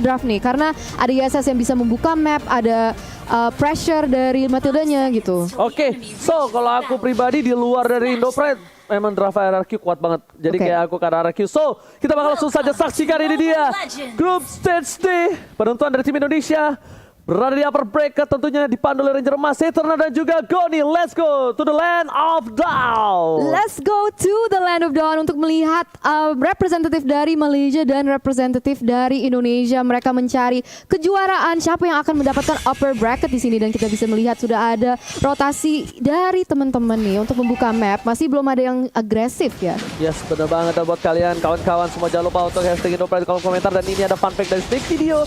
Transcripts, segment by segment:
draft nih karena ada ISS yang bisa membuka map, ada pressure dari Matildanya gitu. Oke, so kalau aku pribadi di luar dari Indo Pride memang draft RRQ kuat banget. Jadi Oke. kayak aku ke RRQ. So, kita bakal langsung saja saksikan ini dia. Group Stage D. Penentuan dari tim Indonesia. Berada di upper bracket tentunya dipandu oleh Ranger Emas, Eternal dan juga Goni. Let's go to the land of Dawn. Let's go to the land of dawn untuk melihat representatif dari Malaysia dan representatif dari Indonesia. Mereka mencari kejuaraan siapa yang akan mendapatkan upper bracket di sini dan kita bisa melihat sudah ada rotasi dari teman-teman nih untuk membuka map. Masih belum ada yang agresif ya. Yes, benar banget. Dan buat kalian kawan-kawan semua jangan lupa untuk hashtag Indopride di kolom komentar. Dan ini ada fun fact dari Snake Video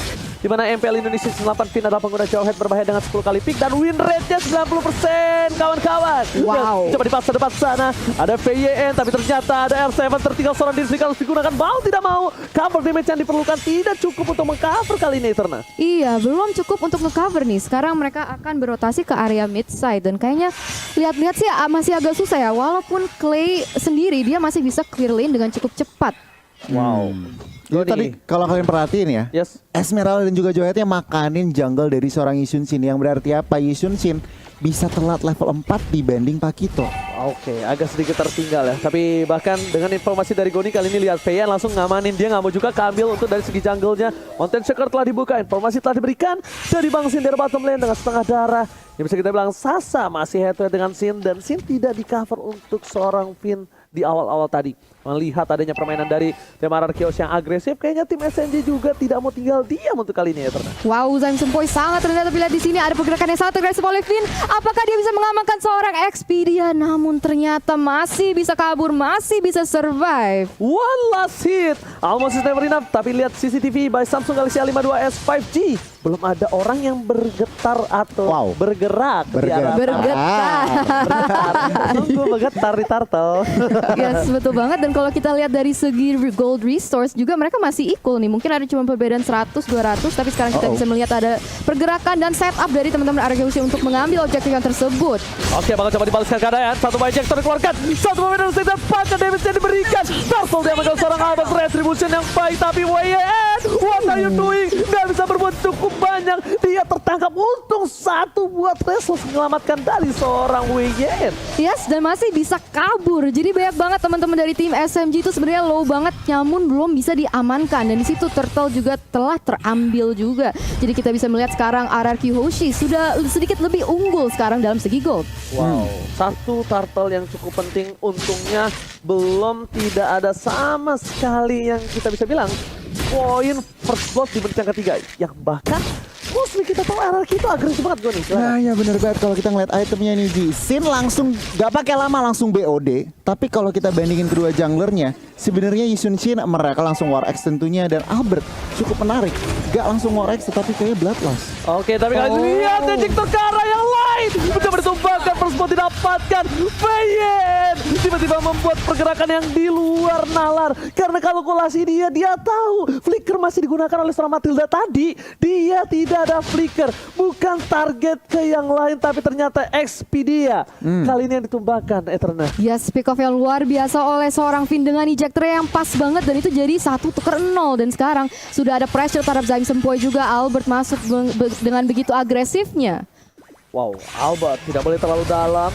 di mana MPL Indonesia 8 Fin adalah pengguna jauh head berbahaya dengan 10 kali pick dan win rate-nya 90% kawan-kawan. Wow. Dan coba dipaksa depan sana. Ada VYN tapi ternyata ada R7 tertinggal seorang diri harus digunakan. Mau tidak mau cover damage yang diperlukan tidak cukup untuk mengcover kali ini Eterna. Iya, belum cukup untuk nge-cover nih. Sekarang mereka akan berotasi ke area mid side dan kayaknya lihat-lihat sih masih agak susah ya. Walaupun Clay sendiri dia masih bisa clear lane dengan cukup cepat. Wow. Jadi tadi kalau kalian perhatiin ya, Yes. Esmeralda dan juga Johetnya makanin jungle dari seorang Yisun Shin. Yang berarti apa? Yisun Shin bisa telat level 4 dibanding Pakito. Oke, agak sedikit tertinggal ya. Tapi bahkan dengan informasi dari Goni kali ini lihat VYN langsung ngamanin. Dia nggak mau juga keambil untuk dari segi jungle-nya. Mountain Shaker telah dibuka, informasi telah diberikan dari Bang Sin dari bottom lane dengan setengah darah. Yang bisa kita bilang Sasa masih head to head dengan Sin dan Sin tidak di cover untuk seorang Finn di awal-awal tadi. Melihat adanya permainan dari tim RRQ yang agresif, kayaknya tim SNJ juga tidak mau tinggal diam untuk kali ini ya Terna. Wow, Zaim Sempoi sangat rendah tapi lihat di sini ada pergerakan yang sangat agresif oleh Finn. Apakah dia bisa mengamankan seorang Expedia? Namun ternyata masih bisa kabur, masih bisa survive. One last hit, almost is never enough. Tapi lihat CCTV by Samsung Galaxy A52s 5G. Belum ada orang yang bergetar atau bergerak. Bergetar. Tunggu bergetar di turtle. Yes, betul banget. Dan kalau kita lihat dari segi gold resource juga mereka masih equal nih. Mungkin ada cuma perbedaan 100-200. Tapi sekarang kita bisa melihat ada pergerakan dan setup dari teman-teman RRQ untuk mengambil objektif yang tersebut. Oke, bakal coba dibalaskan keadaan. Satu injector dikeluarkan. Satu pemain harus tidak pakai damage yang diberikan. Turtle dia mengambil seorang Albert retribution yang baik. Tapi WYN, what are you doing? Gak bisa berbuat cukup banyak. Dia tertangkap. Untung satu buat Resos menyelamatkan dari seorang WYN. Yes, dan masih bisa kabur. Jadi banyak banget teman-teman dari tim SMG itu sebenarnya low banget, namun belum bisa diamankan. Dan di situ Turtle juga telah terambil juga. Jadi kita bisa melihat sekarang RRQ Hoshi sudah sedikit lebih unggul sekarang dalam segi gold. Wow, satu turtle yang cukup penting. Untungnya belum tidak ada sama sekali yang kita bisa bilang poin first blood di menit yang ketiga. Yang bahkan mostly kita tahu RRQ itu agresif banget gue nih. Nah ya bener banget kalau kita ngeliat itemnya nih Ji. Sin langsung gak pakai lama langsung BOD. Tapi kalau kita bandingin kedua junglernya, sebenarnya Yisun Shin mereka langsung War X tentunya dan Albert cukup menarik. Gak langsung War X tetapi kayaknya Bloodlust. Oke, tapi kalian lihat injektor ke arah yang lain. Mencoba ditumbangkan, first blood didapatkan. Bayen tiba-tiba membuat pergerakan yang di luar nalar. Karena kalkulasi dia tahu flicker masih digunakan oleh seorang Matilda tadi. Dia tidak ada flicker, bukan target ke yang lain, tapi ternyata Expedia. Kali ini yang ditumbangkan Eterna. Yes, pick off yang luar biasa oleh seorang Finn dengan ejector yang pas banget dan itu jadi 1-0. Dan sekarang sudah ada pressure terhadap Zaim Sempoi juga. Albert masuk dengan begitu agresifnya. Wow, Albert tidak boleh terlalu dalam.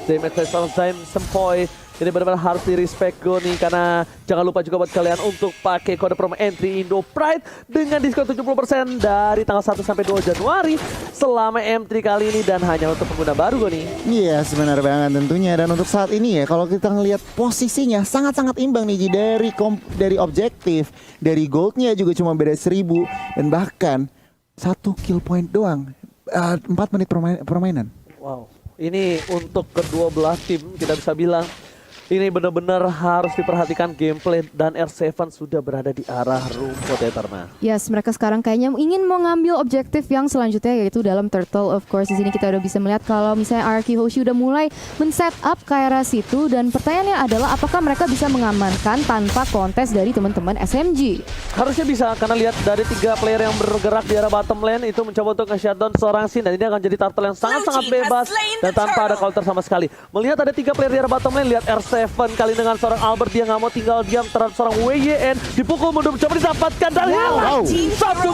Damage dari seorang Zaim Sempoi. Ini benar-benar harus di-respect Goni karena jangan lupa juga buat kalian untuk pakai kode promo entry Indo Pride dengan diskon 70% dari tanggal 1 sampai 2 Januari selama M3 kali ini dan hanya untuk pengguna baru Goni. Iya sebenarnya banget tentunya. Dan untuk saat ini ya kalau kita ngelihat posisinya sangat-sangat imbang nih Ji. Dari objektif, dari goldnya juga cuma beda 1000 dan bahkan 1 kill point doang. 4 menit permainan. Wow, ini untuk kedua belah tim kita bisa bilang ini benar-benar harus diperhatikan gameplay dan R7 sudah berada di arah rumput Eterna. Yes, mereka sekarang kayaknya ingin mengambil objektif yang selanjutnya yaitu dalam Turtle. Of course, di sini kita udah bisa melihat kalau misalnya RRQ Hoshi udah mulai men-set up ke arah situ dan pertanyaannya adalah apakah mereka bisa mengamankan tanpa kontes dari teman-teman SMG? Harusnya bisa karena lihat dari 3 player yang bergerak di arah bottom lane itu mencoba untuk nge-shutdown seorang Sin dan ini akan jadi Turtle yang sangat-sangat bebas dan tanpa ada counter sama sekali. Melihat ada 3 player di arah bottom lane, lihat R7 kali dengan seorang Albert, dia nggak mau tinggal diam terhadap seorang WYN, dipukul mundur mencoba didapatkan dari satu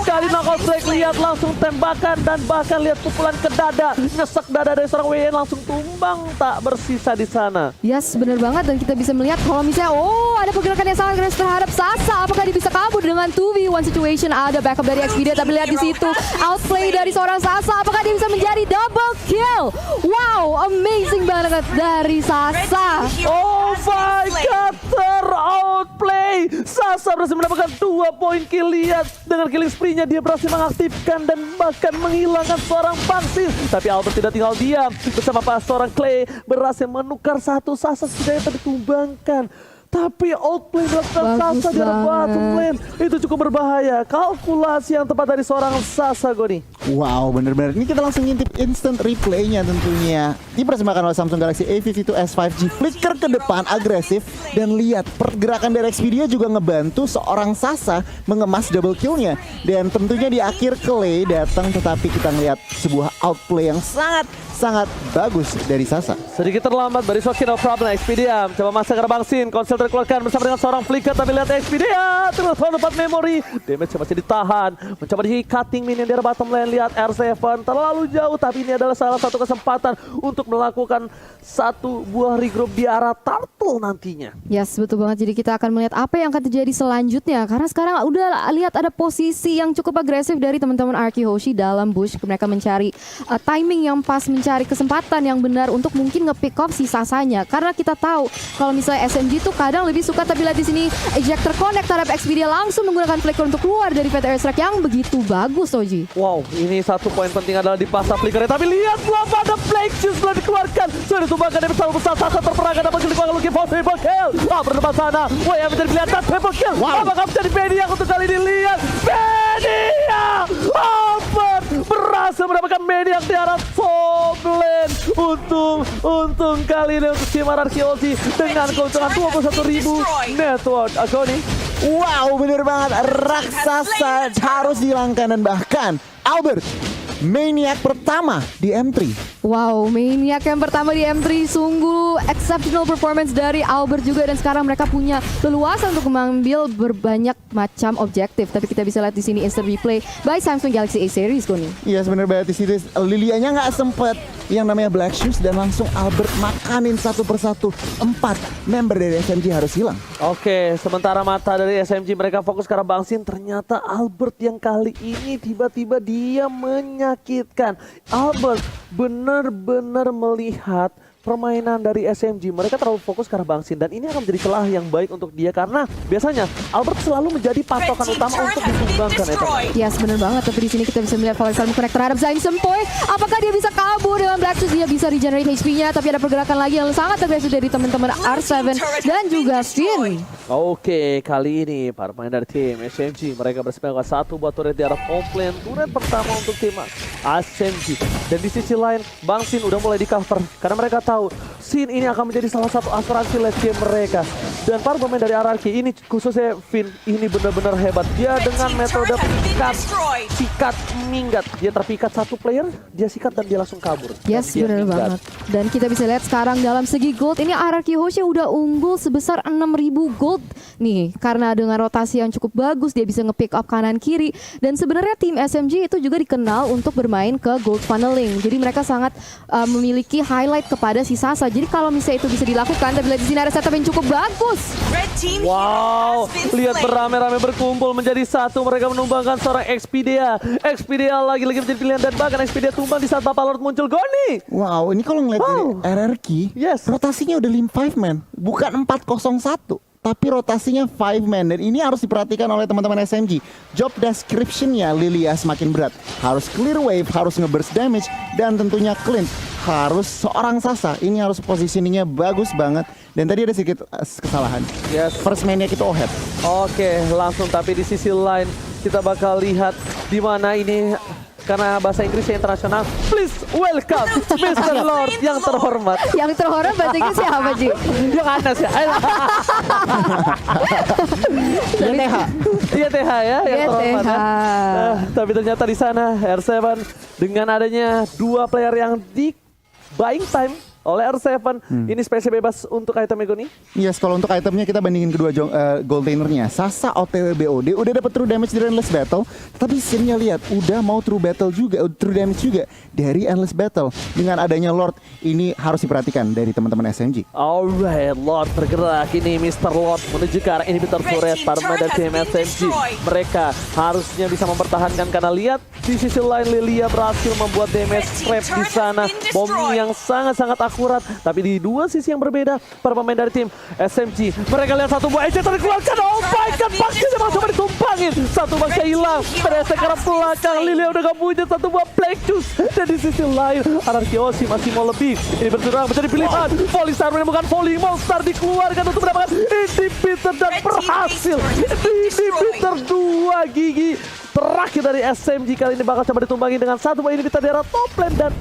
Outbreak lihat langsung tembakan dan bahkan lihat pukulan ke dada, nyesek dada dari seorang WN langsung tumbang tak bersisa di sana. Yes, bener banget. Dan kita bisa melihat kalau misalnya, ada pergerakan yang sangat agresif terhadap Sasa. Apakah dia bisa kabur dengan 2v1 situation? Ada backup dari Xpedia, tapi lihat di situ outplay dari seorang Sasa. Apakah dia bisa menjadi double kill? Wow, amazing banget dari Sasa. Oh my god, ter-outplay. Sasa berhasil mendapatkan 2 poin kill. Lihat dengan killing spree-nya dia berhasil mengaktifkan dan bahkan menghilangkan seorang Bangsin. Tapi Albert tidak tinggal diam. Bersama seorang Clay berhasil menukar satu Sasa setidaknya tertumbangkan. Tapi outplay dilakukan Sasa di arah bottom lane. Itu cukup berbahaya. Kalkulasi yang tepat dari seorang Sasa, Goni. Wow, bener-bener. Ini kita langsung ngintip instant replay-nya tentunya. Dipersembahkan oleh Samsung Galaxy A52s 5G. Flicker ke depan, agresif. Dan lihat, pergerakan dari Xpedia juga ngebantu seorang Sasa mengemas double kill-nya. Dan tentunya di akhir Clay datang, tetapi kita ngeliat sebuah outplay yang sangat bagus dari Sasa. Sedikit terlambat, but it's okay, no problem. Xpedia coba masuk ke Bangsin. Konsel terkeluarkan bersama dengan seorang Flicker. Tapi lihat Xpedia terus tempat memori. Damage masih ditahan. Mencoba di cutting minion dari bottom lane. Lihat R7 terlalu jauh. Tapi ini adalah salah satu kesempatan untuk melakukan satu buah regroup di arah Turtle nantinya. Yes, betul banget. Jadi kita akan melihat apa yang akan terjadi selanjutnya. Karena sekarang udah lihat ada posisi yang cukup agresif dari teman-teman Arky Hoshi dalam bush. Mereka mencari timing yang pas, mencari kesempatan yang benar untuk mungkin nge-pick off si Sasanya. Karena kita tahu kalau misalnya SMG tuh kadang lebih suka, tapi lihat di sini ejector connect terhadap Xpedia langsung menggunakan flicker untuk keluar dari VT Airstrike yang begitu bagus, Oji. Wow, ini satu poin penting adalah di pasar Flickernya. Tapi lihat belum ada Flake Juice belum dikeluarkan. Sudah ditumbangkan dari besar besar Sasa terperangkap dapat dikeluarkan lagi for triple kill. Berdepan sana. Wah, yang menjadi pilihan dan triple kill. Apakah menjadi Media untuk kali ini? Lihat Media. Albert berhasil mendapatkan Media di arah top lane. Untung kali ini untuk tim Arky Hoshi dengan keuntungan 21.000 network. Agoni. Wow, bener banget. Raksasa harus dihilangkan dan bahkan Albert Maniac pertama di M3. Wow, Maniac yang pertama di M3, sungguh exceptional performance dari Albert juga, dan sekarang mereka punya leluasa untuk mengambil berbanyak macam objektif. Tapi kita bisa lihat di sini instant replay by Samsung Galaxy A series, Koni. Iya, sebenarnya banget di situ Lilianya nggak sempet yang namanya Black Shoes dan langsung Albert makanin satu persatu. 4 member dari SMG harus hilang. Oke, sementara mata dari SMG mereka fokus ke arah Bangsin. Ternyata Albert yang kali ini tiba-tiba dia menyakitkan. Albert benar-benar melihat permainan dari SMG. Mereka terlalu fokus ke arah Bangsin dan ini akan menjadi celah yang baik untuk dia karena biasanya Albert selalu menjadi patokan utama untuk ditumbangkan. Yes, benar banget. Tapi di sini kita bisa melihat Valor connect terhadap Zain Sempoy. Apakah dia bisa kabur dengan Black Shoes? Dia bisa regenerate HP-nya, tapi ada pergerakan lagi yang sangat agresif dari teman-teman R7 dan juga Finn. Oke, kali ini para pemain dari tim SMG mereka bersepakat satu buat turret di arah top lane. Turret pertama untuk tim SMG. Dan di sisi lain, Bangsin udah mulai di cover karena mereka tahu Sin ini akan menjadi salah satu asuransi late game mereka. Dan para pemain dari RRQ ini khususnya Finn ini benar-benar hebat. Dia dengan metode sikat minggat. Dia terpikat satu player, dia sikat dan dia langsung kabur. Yes, benar banget. Dan kita bisa lihat sekarang dalam segi gold ini RRQ Hoshi udah unggul sebesar 6.000 gold nih. Karena dengan rotasi yang cukup bagus dia bisa nge-pick up kanan kiri. Dan sebenarnya tim SMG itu juga dikenal untuk bermain ke gold funneling. Jadi mereka sangat memiliki highlight kepada si Sasa. Jadi kalau misalnya itu bisa dilakukan, tapi lihat di sini ada setup yang cukup bagus. Wow, lihat beramai-ramai berkumpul menjadi satu. Mereka menumbangkan seorang Xpedia. Xpedia lagi-lagi menjadi pilihan dan bahkan Xpedia tumbang di saat Papa Lord muncul. Goni. Wow, ini kalau ngeliat RRQ, yes, rotasinya udah 5 man, bukan 401. Tapi rotasinya 5 man dan ini harus diperhatikan oleh teman-teman SMG. Job description-nya Lilia semakin berat. Harus clear wave, harus nge-burst damage, dan tentunya clean. Harus seorang Sasa, ini harus positioningnya bagus banget. Dan tadi ada sedikit kesalahan. Yes. First man-nya kita head. Oke, langsung tapi di sisi lain kita bakal lihat di mana ini karena bahasa Inggrisnya internasional. Please welcome Mr. Lord yang terhormat. Yang terhormat bahasa Inggris siapa, Ji? Yang Anas ya. YTH. YTH ya, yang terhormat ya. Tapi ternyata di sana R7 dengan adanya dua player yang di buying time oleh R7. Ini spesial bebas untuk item Ego nih. Yes, kalau untuk itemnya kita bandingin kedua gold lanernya. Sasa OTW BOD udah dapat true damage dari Endless Battle, tapi skinnya lihat udah mau true damage juga dari Endless Battle. Dengan adanya Lord ini harus diperhatikan dari teman-teman SMG. Alright, Lord bergerak ini Mr. Lord menuju ke arah inhibitor turret para pemain dari tim SMG. Mereka harusnya bisa mempertahankan karena lihat di sisi lain Lilia berhasil membuat damage trap di sana, bombing yang sangat-sangat akurat. Tapi di dua sisi yang berbeda para pemain dari tim SMG, mereka lihat satu buah eject dikeluarkan. Oh my god, paksanya mau coba ditumpangin. Satu baksa hilang, terasa ke arah belakang. Lilia udah gak punya satu buah black juice. Dan di sisi lain Anarki Oshi masih mau lebih. Ini berserang menjadi pilihan. Volley Star menemukan volley monster dikeluarkan untuk mendapatkan inhibitor dan berhasil. Inhibitor 2 gigi terakhir dari SMG kali ini bakal coba ditumbangi dengan satu buah inhibitor di arah top lane dan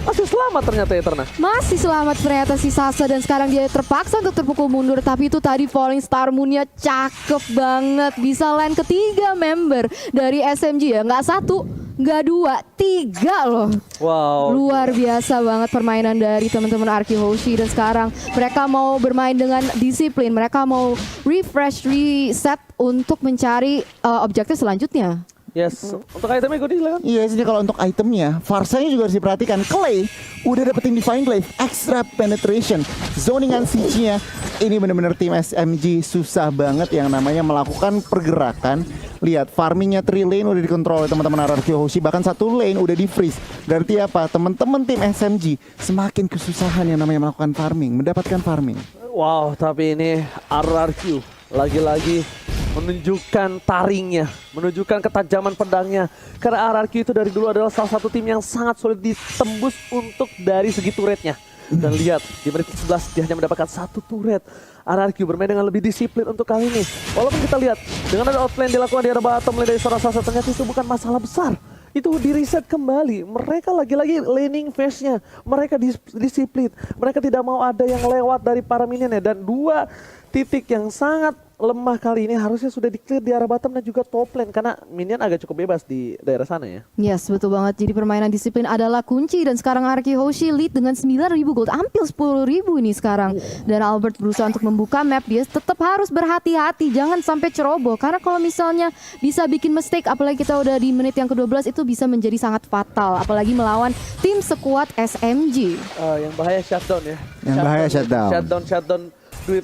masih selamat ternyata Eterna. Masih selamat ternyata si Sasa dan sekarang dia terpaksa untuk terpukul mundur. Tapi itu tadi Falling Star Moon-nya cakep banget. Bisa land ketiga member dari SMG ya. Nggak satu, nggak dua, tiga loh. Wow. Luar biasa banget permainan dari teman-teman Arki Hoshi. Dan sekarang mereka mau bermain dengan disiplin. Mereka mau refresh, reset untuk mencari objektif selanjutnya. Yes, untuk itemnya gue silakan. Iya, jadi kalau untuk itemnya, Farsanya juga harus diperhatikan. Clay udah dapetin Divine Glaive, extra penetration, zoningan siege-nya. Ini bener-bener tim SMG susah banget yang namanya melakukan pergerakan. Lihat, farmingnya 3 lane udah dikontrol oleh teman-teman RRQ Hoshi, bahkan 1 lane udah di freeze. Berarti apa? Teman-teman tim SMG semakin kesusahan yang namanya melakukan farming, mendapatkan farming. Wow, tapi ini RRQ lagi-lagi menunjukkan taringnya, menunjukkan ketajaman pedangnya. Karena RRQ itu dari dulu adalah salah satu tim yang sangat sulit ditembus untuk dari segi turretnya. Dan lihat, di menit 11 dia hanya mendapatkan 1 turret. RRQ bermain dengan lebih disiplin untuk kali ini. Walaupun kita lihat, dengan ada outplay dilakukan di arah bottom lane dari seorang Sasa, ternyata itu bukan masalah besar. Itu di reset kembali. Mereka lagi-lagi laning phase-nya. Mereka disiplin. Mereka tidak mau ada yang lewat dari para minionnya. Dan 2 titik yang sangat lemah kali ini harusnya sudah di-clear di arah bottom dan juga top lane. Karena minion agak cukup bebas di daerah sana ya. Yes, betul banget. Jadi permainan disiplin adalah kunci. Dan sekarang Arki Hoshi lead dengan 9.000 gold. Hampir 10.000 ini sekarang. Dan Albert berusaha untuk membuka map. Dia tetap harus berhati-hati. Jangan sampai ceroboh. Karena kalau misalnya bisa bikin mistake, apalagi kita udah di menit yang ke-12, itu bisa menjadi sangat fatal. Apalagi melawan tim sekuat SMG. Yang bahaya shutdown ya. Yang bahaya shutdown. Shutdown duit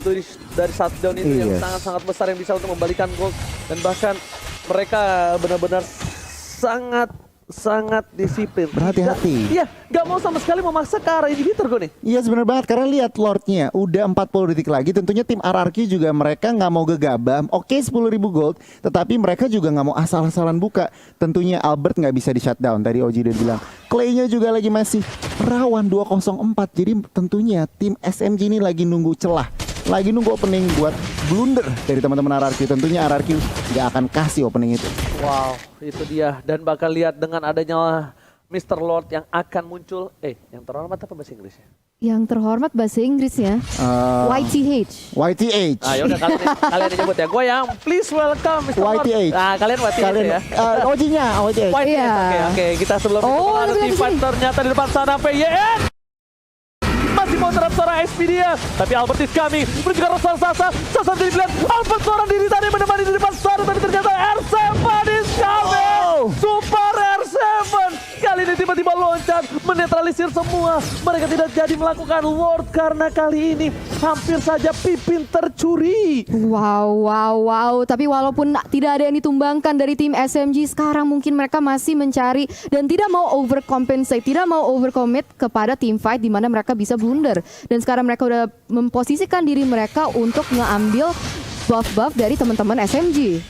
dari shutdown itu yang sangat-sangat besar yang bisa untuk membalikan gold. Dan bahkan mereka benar-benar sangat disiplin. Berhati-hati. Iya, gak mau sama sekali memaksa ke arah inhibitor gue nih. Iya sebenarnya banget, karena lihat Lordnya udah 40 detik lagi. Tentunya tim RRQ juga mereka nggak mau gegabah. Oke 10.000 gold, tetapi mereka juga nggak mau asal-asalan buka. Tentunya Albert nggak bisa di shutdown. Tadi Oji udah bilang Clay-nya juga lagi masih rawan 204. Jadi tentunya tim SMG ini lagi nunggu celah, lagi nunggu opening buat blunder dari teman-teman RRQ. Tentunya RRQ nggak akan kasih opening itu. Wow, itu dia. Dan bakal lihat dengan adanya Mr. Lord yang akan muncul. Yang terhormat apa bahasa Inggrisnya? Yang terhormat bahasa Inggrisnya YTH. YTH. Ayo udah kalian nyebut ya. Gue yang please welcome Mr. Lord. YTH. Nah, kalian YTH ya. Ojinya YTH. YTH. Oke. Kita sebelum itu ada tim fight ternyata di depan sana PYN. Masih mau terhadap seorang SP dia. Tapi Albert is coming. Menuju ke arah Sasa. Sasa jadi pilihan. Albert seorang diri tadi menemani di depan sana. Tapi ternyata R7 is coming. Super R7. Kali ini tiba-tiba loncat. Menetralisir semua. Mereka tidak jadi melakukan ward. Karena kali ini hampir saja Pipin tercuri. Wow. Tapi walaupun tidak ada yang ditumbangkan dari tim SMG, sekarang mungkin mereka masih mencari dan tidak mau overcompensate, tidak mau overcommit kepada team fight di mana mereka bisa blunder. Dan sekarang mereka udah memposisikan diri mereka untuk ngambil buff-buff dari teman-teman SMG.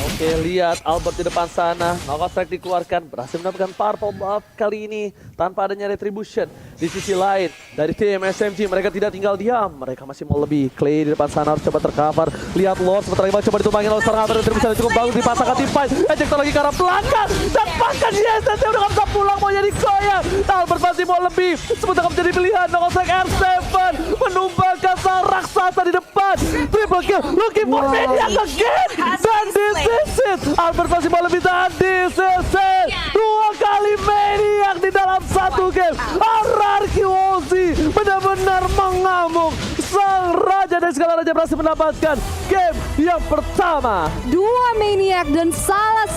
Oke, lihat Albert di depan sana. Knockout strike dikeluarkan, berhasil mendapatkan purple buff kali ini tanpa adanya retribution. Di sisi lain, dari tim SMG mereka tidak tinggal diam. Mereka masih mau lebih. Clay di depan sana harus coba tercover. Lihat Lord sebentar lagi coba ditumbangin oleh seorang retribution cukup bagus dipasangkan tim fight. Ejector lagi ke arah belakang. Dan bahkan YSS udah gak bisa pulang, mau jadi goyang. Albert masih mau lebih. Sebentar menjadi pilihan. Knockout strike R7 menumbangkan sang raksasa di depan. Triple kill, looking for Maniac again. Dan di Sisit, Albert masih mau lebih tadi. Sisit, 2 kali maniak di dalam satu game. Ararki Wozi benar-benar mengamuk. Sang raja dan segala raja berhasil mendapatkan game yang pertama. 2 maniak dan salah